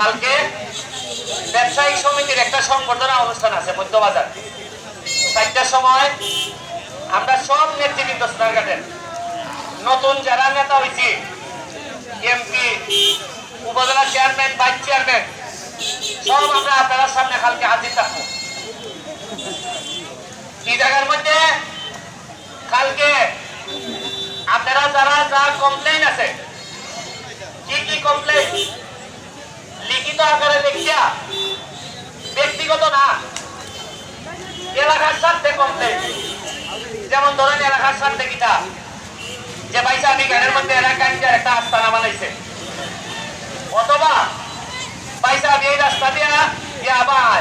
কালকে ব্যবসায়িক সমিতির একটা সংবর্ধনা অনুষ্ঠান আছে মধ্যবাজার 4টার সময়। আমরা সব নেতৃবৃন্দ সোনারঘাটের নতুন যারা নেতা হয়েছি, এমপি, উপজেলা চেয়ারম্যান, ভাইস চেয়ারম্যান, সব আমরা আপনার সামনে কালকে হাজির থাকবো। এই জায়গার মধ্যে কালকে আপনারা যারা যা কমপ্লেইন আছে, কি কি কমপ্লেইন লিখিত আকারে লিখিয়া, ব্যক্তিগত না, এলাকার স্বার্থে কমপ্লেইন। যেমন ধরেন এলাকার স্বার্থে কিটা যে পয়সা আমি গানের মধ্যে এলাকায় একটা আস্তানা বানাইছে, অথবা পয়সা আমি এই রাস্তা দিয়া আবার